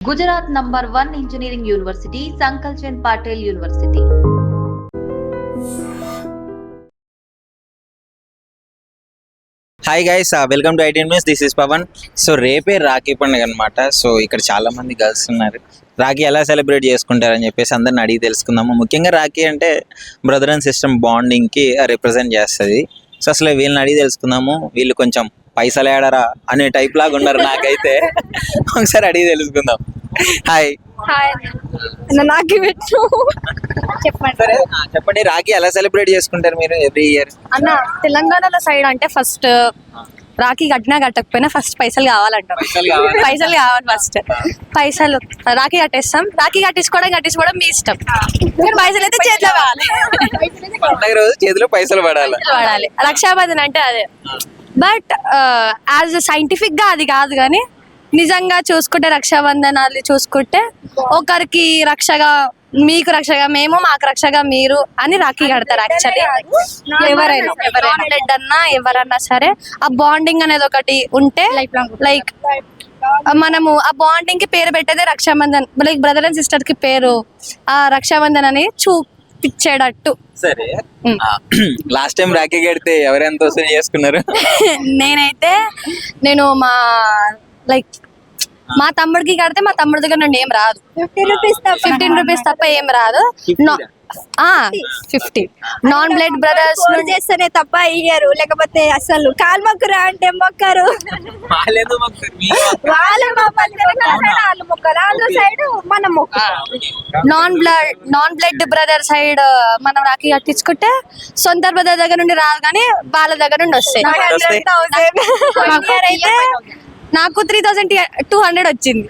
Gujarat #1 Engineering University, Sankalchand Patel University. Hi guys, welcome to 18 Minutes. This is Pawan. So రేపే రాఖీ పండుగ అనమాట. So ఇక్కడ చాలా మంది గర్ల్స్ ఉన్నారు. రాఖీ ఎలా సెలబ్రేట్ చేసుకుంటారని చెప్పేసి అందరిని అడిగి తెలుసుకుందాము. ముఖ్యంగా రాఖీ అంటే బ్రదర్ అండ్ సిస్టర్ బాండింగ్కి రిప్రజెంట్ చేస్తుంది. సో అసలు వీళ్ళని అడిగి తెలుసుకుందాము. వీళ్ళు కొంచెం పైసలు ఏడరా అనే టైప్ లాగా ఉన్నారు నాకైతే. ఒకసారి అడిగి తెలుసుకుందాం. హాయ్. నాకు పెట్టు చెప్పండి. సరే చెప్పండి, రాఖీ ఎలా సెలబ్రేట్ చేసుకుంటారు మీరు ఎవ్రీ ఇయర్? అన్న తెలంగాణలో సైడ్ అంటే ఫస్ట్ రాఖీ కట్టినా కట్టకపోయినా ఫస్ట్ పైసలు కావాలంటారు. పైసలు కావాలి ఫస్ట్. పైసలు రాఖీ కట్టేస్తాం. రాఖీ కట్టించుకోవడం మీ ఇష్టం. పైసలు అయితే చేతిలో కావాలి. పండుగ రోజు చేతిలో పైసలు పడాలి. రక్షాబంధన్ అంటే అదే. బట్ యాజ్ సైంటిఫిక్ గా అది కాదు, కానీ నిజంగా చూసుకుంటే రక్షాబంధనాలు చూసుకుంటే ఒకరికి రక్షగా మీకు రక్షగా మేము, మాకు రక్షగా మీరు అని రాఖీ కడతారు. యాక్చువల్లీ ఎవరైనా బ్లడ్ అన్నా ఎవరన్నా సరే ఆ బాండింగ్ అనేది ఒకటి ఉంటే లైక్ మనము ఆ బాండింగ్ కి పేరు పెట్టేదే Rakshabandhan. Like brother and sister కి పేరు ఆ రక్షాబంధన్ అనేది చూపించేటట్టు. సరే, లాస్ట్ టైం రాఖీ కడితే ఎవరెంత వసూలు చేసుకున్నారు? నేను మా తమ్ముడికి కడితే మా తమ్ముడి దగ్గర నుండి ఏం రాదు. 15 రూపీస్ తప్ప ఏం రాదు. 50 నాన్ బ్లడ్ బ్రదర్స్ చేస్తేనే తప్ప ఇయ్యరు, లేకపోతే అసలు కాలు మొక్కరా అంటే మొక్కరు. వాళ్ళు మొక్కరు, ఆంధ్ర సైడ్ మనం నాన్ బ్లడ్ బ్రదర్ సైడ్ మనం రాఖీ కట్టించుకుంటే సొంత బ్రదర్ దగ్గర నుండి రాదు, కానీ వాళ్ళ దగ్గర నుండి వస్తాయి. అయితే నాకు 3200 వచ్చింది.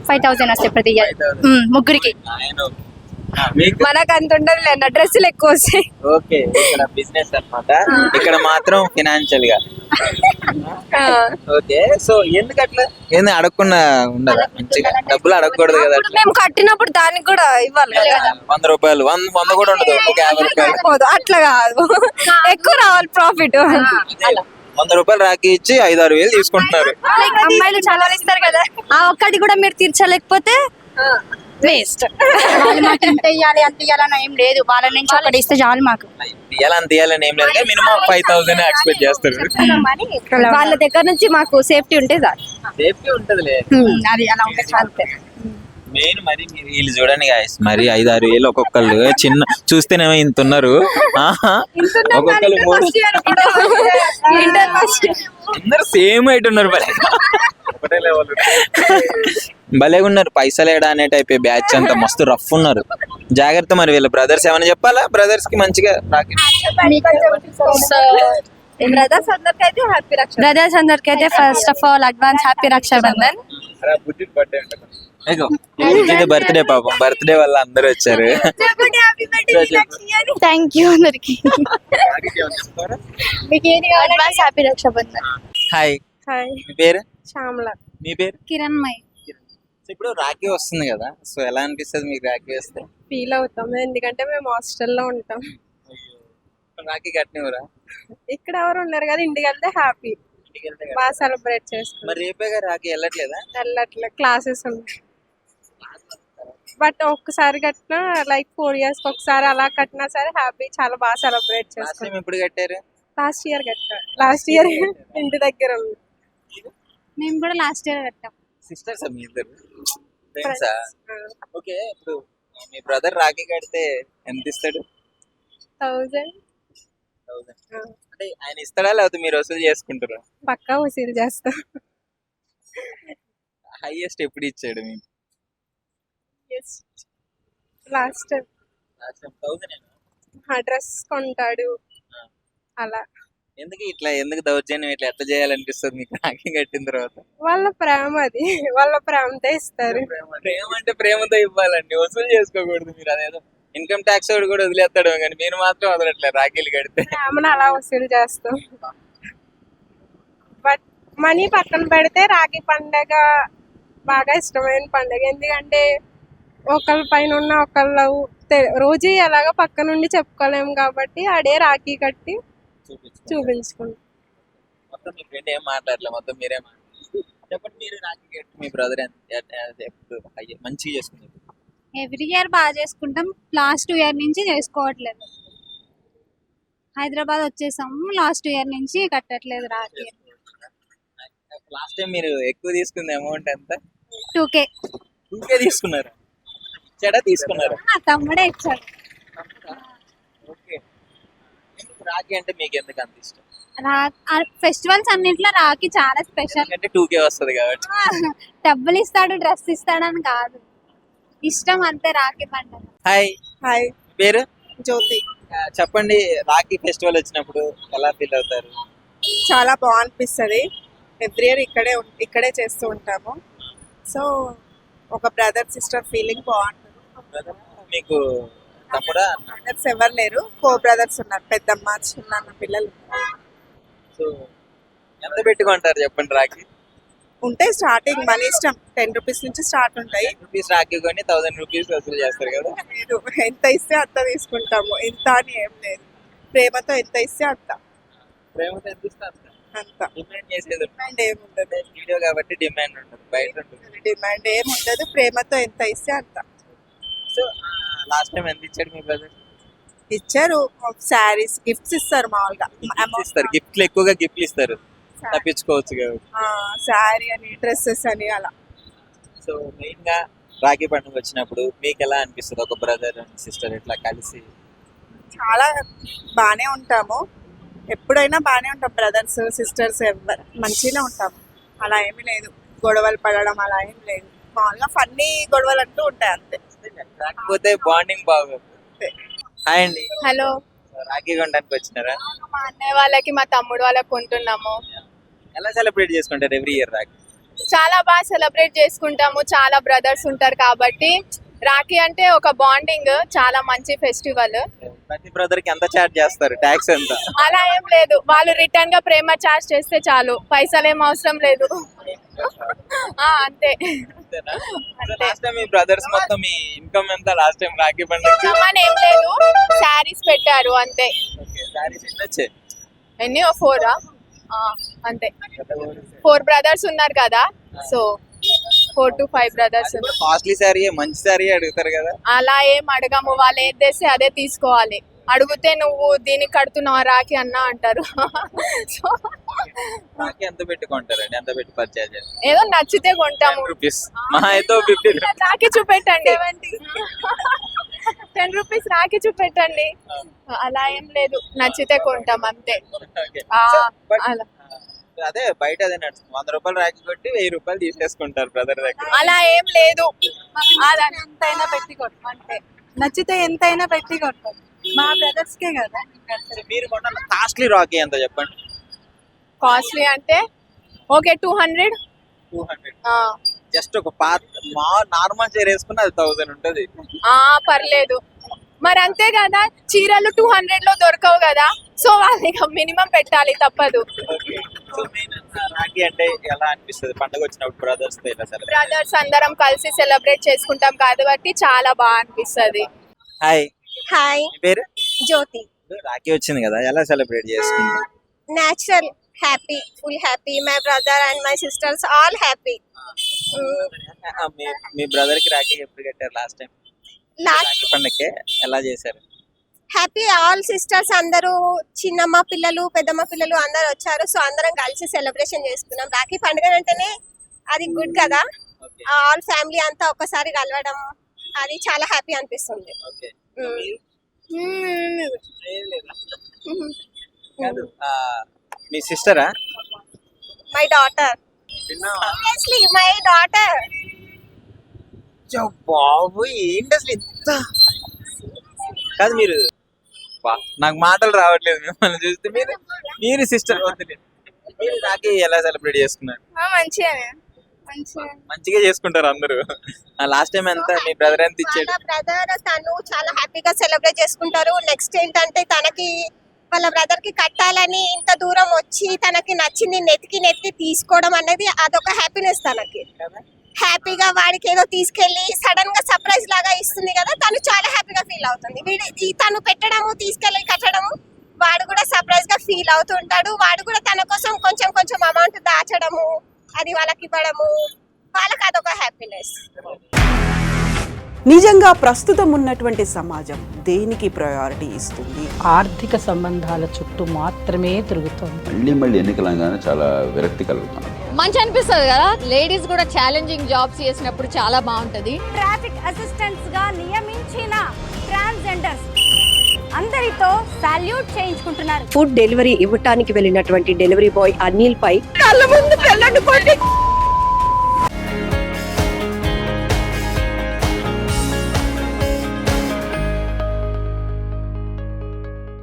5000 వస్తాయి ప్రతి ఇయర్ ముగ్గురికి. మనకు అంత ఉండదు, డ్రెస్సులు ఎక్కువ వస్తాయి. ఓకే, ఇక్కడ బిజినెస్ అన్నమాట. ఇక్కడ మాత్రం ఫినాన్షియల్ గా. ఓకే, సో ఎందుకు అట్లా అడగకుండా ఉండదా? మంచిగా డబ్బులు అడగకూడదు కదా? మేము కట్టినప్పుడు దానికి కూడా ఇవ్వాలి కదా. 100 రూపాయలు 100 కూడా ఉండదు, ఒక 50 రూపాయలు. అట్లా కాదు, ఎక్కువ రావాలి ప్రాఫిట్. 100 రూపాయలు రాఖీ ఇచ్చి 5-6 వేలు తీసుకుంటున్నారు. అమ్మాయిలు చాలా ఇస్తారు కదా, ఆ ఒక్కటి కూడా మీరు తీర్చలేకపోతే వేస్ట్. మాకు ఇంత ఇవ్వాలి అంత ఇవ్వాలని ఏం లేదు, వాళ్ళ నుంచి ఒకటి ఇస్తే చాలు మాకు. అంత ఇవ్వాలని ఏం లేదు, మినిమం 5000 ఎక్స్పెక్ట్ చేస్తారు. వాళ్ళ దగ్గర నుంచి మాకు సేఫ్టీ ఉంటే చాలు. సేఫ్టీ ఉంటదిలే, అది అలా ఉంటే చాలు. మెయిన్ మరి మీరు వీళ్ళు చూడండి గాయస్, మరి 5-6 వేలు ఒక్కొక్కళ్ళు. చిన్న చూస్తేనేమో ఇంత ఉన్నారు, ఒక్కొక్కరు అందరు సేమ్ హైట్ ఉన్నారు. భలేగా ఉన్నారు. పైసలు ఏడా అనే టైప్ బ్యాచ్ అంతా మస్తు రఫ్ ఉన్నారు. జాగ్రత్త. మరి వీళ్ళ బ్రదర్స్ ఏమైనా చెప్పాలా? బ్రదర్స్ కి మంచిగా రాఖీ. బ్రదర్స్ అందరికైతే first of all advance happy Rakshabandhan. Birthday పాపం, బర్త్డే వల్ల అందరు వచ్చారు. థ్యాంక్ యూ అందరికి. Advance happy Rakshabandhan. Hi. Hi, మీ పేరు? శ్యామల. మీ పేరు? కిరణ్మయ్. సో ఇప్పుడు రాఖీ వస్తుంది కదా, సో ఎలా అనిపిస్తుంది మీకు రాఖీ వస్తే? ఫీల్ అవుతాం, ఎందుకంటే మేము హాస్టల్లో ఉంటాం. రాఖీ కట్టినవరా? ఇక్కడ ఎవరు ఉన్నారు కదా, ఇంటికి వెళ్తే హ్యాపీ, బాగా సెలబ్రేట్ చేసుకుంటాం. మరి రేపేగా రాఖీ వెళ్ళట్లేదా? వెళ్ళట్లే, క్లాసెస్ ఉన్నాయి. బట్ ఒక్కసారి కట్టినా లైక్ 4 years ఒకసారి అలా కట్టినా సరే హ్యాపీ, చాలా బాగా సెలబ్రేట్ చేసుకుంటాం. ఎప్పుడు కట్టారు? లాస్ట్ ఇయర్ కట్టా. లాస్ట్ ఇయర్ ఇంటి దగ్గర ఉంది. మేము కూడా లాస్ట్ ఇయర్ కట్టాం. సిస్టర్స్ మీ ఇద్దరు ఫ్రెండ్సా? ఓకే, ఇప్పుడు మీ బ్రదర్ రాఖీ కడితే ఎంత ఇస్తాడు? 1000 అంటే ఆయన ఇస్తాడా లేకపోతే మీరు వసూలు చేసుకుంటారా? పక్కా వసూలు చేస్తాం. హైయెస్ట్ ఎప్పుడు ఇచ్చాడు మీకు? లాస్ట్ డ్రెస్ కొంటాడు అలా. ఎందుకు దౌర్జన్యం ఎట్లా చేయాలనిపిస్తుంది మీకు రాఖీ కట్టిన తర్వాత? వాళ్ళ ప్రేమ, అది వాళ్ళ ప్రేమతో ఇస్తారు. ప్రేమ అంటే ప్రేమతో ఇవ్వాలండి, వసూలు చేసుకోకూడదు. మీరు అదేదో ఇన్కమ్ ట్యాక్స్ కూడా వదిలేస్తాడు, కానీ మీరు మాత్రం వదలట్లేదు రాఖీలు కడితే. ప్రేమను అలా వసూలు చేస్తాం. బట్ మనీ పక్కన పెడితే రాఖీ పండగ బాగా ఇష్టమైన పండగ. ఎందుకంటే ఒకళ్ళ పైన ఉన్న ఒకళ్ళ రోజు ఎలాగో పక్క నుండి చెప్పుకోలేము కాబట్టి అడే రాఖీ కట్టి చూపించుకుంటాం. మొత్తం మీ ఫ్రెండ్ ఏం మాట్లాడలే, మొత్తం మీరే చెప్పండి మీరు రాఖీ మీ బ్రదర్ ఎప్పుడు మంచిగా చేసుకున్నారు? ఎవ్రీ ఇయర్ బాగా చేసుకుంటాం. లాస్ట్ ఇయర్ నుంచి చేసుకోవట్లేదు. హైదరాబాద్ వచ్చేసాము. లాస్ట్ ఇయర్ నుంచి కట్టట్లేదు రాఖీ. లాస్ట్ టైం మీరు ఎక్కువ తీసుకున్న అమౌంట్ ఎంత? 2K. 2K తీసుకున్నారు? చెడ తీసుకున్నారు? నా తమ్ముడే ఇచ్చాడు. ఓకే. రాఖీ అంటే మీకు ఎందుకు అంత ఇష్టం? ఫెస్టివల్స్ అన్నింటిలో రాఖీ చాలా స్పెషల్. అంటే 2K వస్తుంది కాబట్టి. డబ్బులు ఇస్తాడు, డ్రెస్ ఇస్తాడని కాదు, ఇష్టం అంతే రాఖీ పండుగ. హాయ్. హాయ్, పేరు? జ్యోతి. చెప్పండి, రాఖీ ఫెస్టివల్ వచ్చినప్పుడు ఎలా ఫీల్ అవుతారు? చాలా బాగా అనిపిస్తుంది. ఎవ్రీ ఇయర్ ఇక్కడే చేస్తూ ఉంటాము. సో ఒక బ్రదర్ సిస్టర్ ఫీలింగ్ బాగుంటుంది. మీకు తమ్ముడా? బ్రదర్స్ ఎవరు లేరు, బ్రదర్స్ ఉన్నారు, పెద్దమ్మ చిన్న పిల్లలు ఉన్నారు. సో ఎంత పెట్టుకుంటారు చెప్పండి రాఖీ? ఉంటే స్టార్టింగ్ మనీ ఇష్టం, 10 రూపీస్ నుంచి స్టార్ట్ ఉంటాయి. రూపీస్ రాఖీ కొని 1000 రూపీస్ వసూలు చేస్తారు కదా? లేదు, ఎంత ఇస్తే అంత తీసుకుంటాము. ఇంత అని ఏం లేదు, ప్రేమతో ఎంత ఇస్తే అంత. ప్రేమతో ఎంత ఇస్తే అంత డిమాండ్ చేసేది డిమాండ్ ఏముండదు. వీడియో కాబట్టి డిమాండ్ ఉంటుంది, బయట ఉంటుంది. డిమాండ్ ఏముండదు, ప్రేమతో ఎంత ఇస్తే అంత. సో లాస్ట్ టైం ఎంత ఇచ్చాడు మీ బ్రదర్? ఇచ్చారు శారీస్, గిఫ్ట్స్ ఇస్తారు మామూలుగా. ఇస్తారు గిఫ్ట్లు, ఎక్కువగా గిఫ్ట్లు ఇస్తారు, తప్పించుకోవచ్చు కాబట్టి. శారీ అని, డ్రెస్సెస్ అని అలా. సో మెయిన్ గా రాఖీ పండుగ వచ్చినప్పుడు మీకు ఎలా అనిపిస్తుంది? ఒక బ్రదర్ అండ్ సిస్టర్ ఇట్లా కలిసి చాలా బాగానే ఉంటాము. ఎప్పుడైనా బాగానే ఉంటాం, బ్రదర్స్ సిస్టర్స్ ఎవరు మంచిగానే ఉంటాము. అలా ఏమీ లేదు, గొడవలు పడడం అలా ఏం లేదు. మామూలుగా ఫన్నీ గొడవలు అంటూ ఉంటాయి అంతే. కాకపోతే బాండింగ్ బాగుంది. హాయ్ అండి. హలో. రాఖీ కొనడానికి వచ్చినారా? మా అన్నయ్య వాళ్ళకి, మా తమ్ముడు వాళ్ళకి కొంటున్నాము. ఎలా సెలబ్రేట్ చేసుకుంటారు ఎవ్రీ ఇయర్ రాఖీ? చాలా బాగా సెలబ్రేట్ చేసుకుంటాము. చాలా బ్రదర్స్ ఉంటారు కాబట్టి రాఖీ అంటే ఒక బాండింగ్, చాలా మంచి ఫెస్టివల్. ప్రతి బ్రదర్ కి ఎంత చార్జ్ చేస్తారు? ట్యాక్స్ ఎంత? అలా ఏం లేదు, వాళ్ళు రిటర్న్ గా ప్రేమ చార్జ్ చేస్తే చాలు, పైసలు ఏం అవసరం లేదు. అంతే. లాస్ట్ టైం మీ బ్రదర్స్ మొత్తం మీ ఇన్కమ్ ఎంత లాస్ట్ టైం రాఖీ పండుగ? ఏం లేదు, శారీస్ పెట్టారు అంతే. సారీస్ ఎన్ని వచ్చాయి? ఎన్ని? 4 అంతే. 4 బ్రదర్స్ ఉన్నారు కదా, so 4 to 5 brothers. Costly sorry, మంచి సారీ అడుగుతారు కదా? అలా ఏం అడగము, వాళ్ళు ఏది తెస్తే అదే తీసుకోవాలి. అడిగితే నువ్వు దీనికి కడుతున్నావా రాఖీ అన్న అంటారు. సో రాఖీ ఎంత పెట్టుకుంటారండి? ఎంత పెట్టి పర్చేజ్ చేస్తారు? ఏదో నచ్చితే కొంటాము. 10 రూపీస్, మహా అయితే 50 రూపీస్. రాఖీ చూపెట్టండి, 10 రూపీస్ రాఖీ చూపెట్టండి. అలా ఏం లేదు, నచ్చితే కొంటాం అంతే. Okay. ఆ, But, అలా అదే బయట అదే నడుస్తుంది, 100 రూపాయలు రాఖీ కొట్టి 1000 రూపాయలు తీసేసుకుంటారు బ్రదర్ దగ్గర. అలా ఏం లేదు, ఎంతైనా పెట్టి కొట్టు అంతే, నచ్చితే ఎంతైనా పెట్టి కొట్టాలి. మా బ్రదర్స్ కే కదా. మీరు కొన్న కాస్ట్లీ రాఖీ ఎంత చెప్పండి? కాస్ట్లీ అంటే ఓకే 200. 200. జస్ట్ ఒక నార్మల్ చీర వేసుకున్న అది 1000 ఉంటది. పర్లేదు, మరి అంతే కదా, చీరలు 200 లో దొరకవు కదా, సో వాళ్ళకి మినిమం పెట్టాలి, తప్పదు. సో మెయిన్ రాఖీ అంటే ఎలా అనిపిస్తుంది పండుగ వచ్చినప్పుడు బ్రదర్స్ తో? ఇలా సెలబ్రేట్ బ్రదర్స్ అందరం కలిసి సెలబ్రేట్ చేసుకుంటాం కాబట్టి చాలా బాగా అనిపిస్తుంది. హాయ్. హాయ్, మీ పేరు? జ్యోతి. రాఖీ వచ్చింది కదా, ఎలా సెలబ్రేట్ చేసుకుంటారు? Natural, happy, full happy. My brother and my sisters all happy. Me brother కి రాఖీ ఎప్పుడు కట్టారు లాస్ట్ టైం? Last రాఖీ పండుగకి ఎలా చేశారు? happy, all sisters అందరూ, చిన్నమ్మ పిల్లలు పెద్దమ్మ పిల్లలు అందరూ వచ్చారు. సో అందరం కలిసి సెలబ్రేషన్ చేసుకున్నాం. రాఖీ పండుగ అంటేనే అది గుడ్ కదా, Okay. ఆల్ ఫ్యామిలీ అంతా ఒక్కసారి కలవడం, అది చాలా హ్యాపీ అనిపిస్తుంది. Okay. Mm. ఏం లేదా? కాదు, మీ సిస్టరా? My daughter, seriously my daughter. బాబు ఏంటి అసలు ఇంత కాదు మీరు నాకు మాటలు రావట్లేదు మిమ్మల్ని చూస్తే. మీరు సిస్టర్ మీరు రాఖీ ఎలా సెలబ్రేట్ చేసుకున్నారు? మంచిగా చేసుకుంటారు అందరూ. లాస్ట్ టైం ఎంత మీ బ్రదర్ ఎంత ఇచ్చాడు? వాళ్ళ బ్రదర్ తను చాలా హ్యాపీగా సెలబ్రేట్ చేసుకుంటారు. నెక్స్ట్ ఏంటంటే తనకి వాళ్ళ బ్రదర్ కి కట్టాలని ఇంత దూరం వచ్చి తనకి నచ్చింది నెతికి తీసుకోవడం అనేది అదొక హ్యాపీనెస్ తనకి. హ్యాపీగా వాడికి ఏదో తీసుకెళ్లి సడన్ గా సర్ప్రైజ్ లాగా ఇస్తుంది కదా, తను చాలా హ్యాపీగా ఫీల్ అవుతుంది. తను పెట్టడము, తీసుకెళ్లి కట్టడము, వాడు కూడా సర్ప్రైజ్ గా ఫీల్ అవుతుంటాడు. వాడు కూడా తన కోసం కొంచెం అమౌంట్ దాచడము, అది వాళ్ళకి ఇవ్వడము, వాళ్ళకి అదొక హ్యాపీనెస్. నిజంగా ప్రస్తుతం ఉన్నటువంటి సమాజం దేనికి ప్రయారిటీ ఇస్తుంది? ఆర్థిక సంబంధాల చుట్టూ మాత్రమే తిరుగుతోంది. మళ్ళీ ఎన్నికలంగానే చాలా విరక్తి కలుగుతాను. మంచి అనిపిస్తుంది కదా, లేడీస్ కూడా ఛాలెంజింగ్ జాబ్స్ చేసినప్పుడు చాలా బాగుంటది. ట్రాఫిక్ అసిస్టెంట్స్ గా నియమించిన ట్రాన్స్జెండర్స్ అందరితో సాల్యూట్ చేయించుకుంటున్నారు. ఫుడ్ డెలివరీ ఇవ్వటానికి వెళ్ళినటువంటి డెలివరీ బాయ్ అనిల్ పై కళ్ళ ముందు